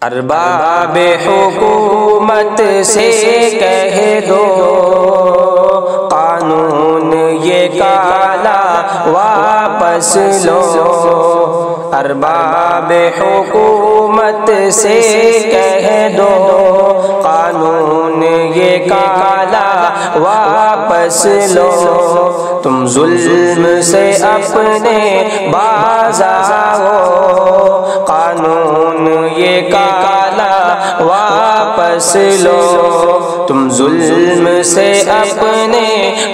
ارباب حکومت سے کہہ دو قانون یہ کالا واپس لو، ارباب حکومت سے کہہ دو قانون یہ کالا واپس لو، تم ظلم سے اپنے باز آؤ، قانون یہ کالا واپس لو، تم ظلم سے اپنے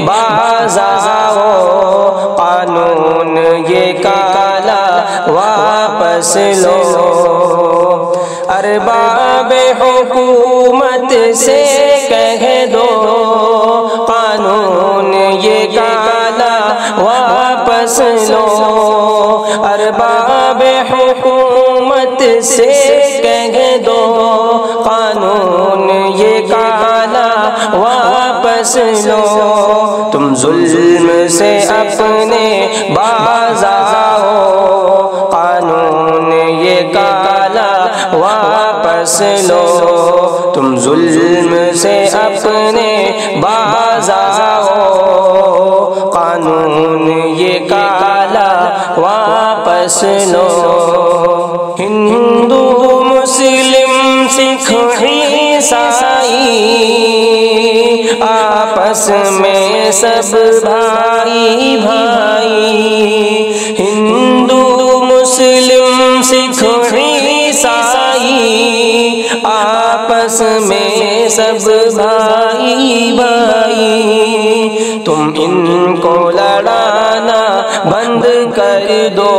باز آؤ، قانون یہ کالا واپس لو، ارباب حکومت سے کہہ دو قانون یہ کالا واپس لو، ارباب حکومت سے کہہ دو قانون یہ کالا واپس لو، تم ظلم سے اپنے باز آؤ، قانون یہ کالا واپس لو، تم ظلم سے اپنے باز آؤ، قانون یہ کالا واپس لو، ہندو مسلم سکھ عیسائی آپس میں سب بھائی بھائی، ہندو مسلم سکھ عیسائی آپس میں سب بھائی بھائی، تم ان کو لڑانا بند کر دو،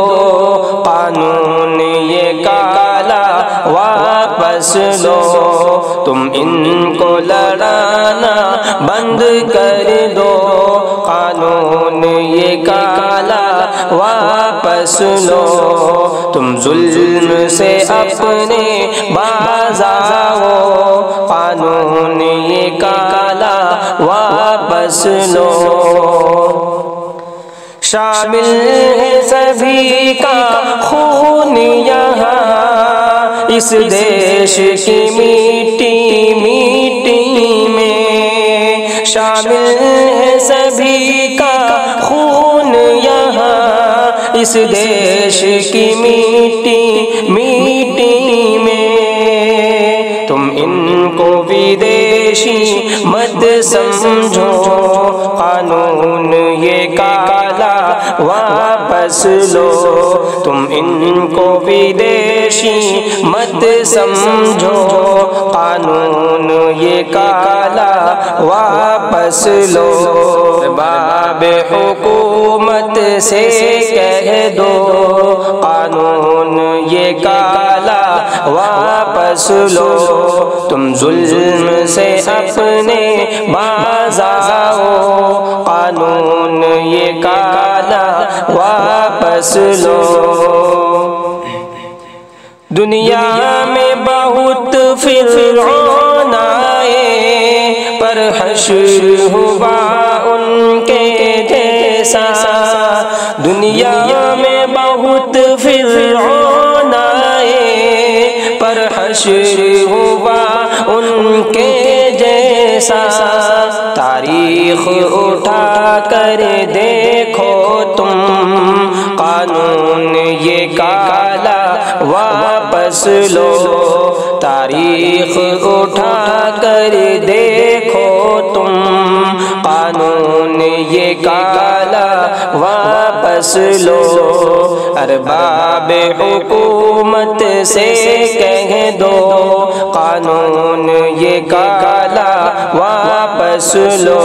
قانون یہ کالا واپس لو، تم ان کو لڑانا بند کر دو، قانون یہ کالا واپس لو، تم ظلم سے اپنے باز آؤ، قانون یہ کالا واپس لو، شامل ہے سبھی کا خون یہاں اس دیش کی میٹی میٹی میں، شامل ہے سبھی کا خون یہاں اس دیش کی میٹی میٹی میں، تم ان کو ودیشی مت سمجھو، قانون یہ کالا واپس لو، تم ان کو ودیشی مت سمجھو، قانون یہ کالا واپس لو، ارباب حکومت سے کہہ دو قانون یہ کالا واپس لو، تم ظلم سے اپنے باز آؤ، قانون یہ کالا واپس لو، دنیا میں بہت فرعون آئے پر حشر ہوا ان کے جیسا، دنیا میں بہت فرعون آئے پر حشر ہوا ان کے جیسا، تاریخ اٹھا کر دیکھو تم قانون یہ کالا واپس لو، تاریخ اٹھا کر دیکھو تم قانون یہ کالا واپس لو، ارباب حکومت سے کہہ دو قانون یہ کالا واپس لو،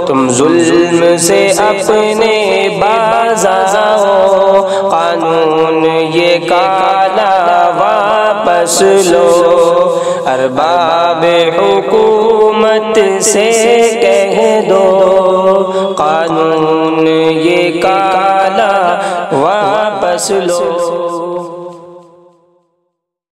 تم ظلم سے اپنے باز آؤ، قانون یہ کالا واپس لو، ارباب حکومت سے کہہ دو قانون یہ کالا واپس لو۔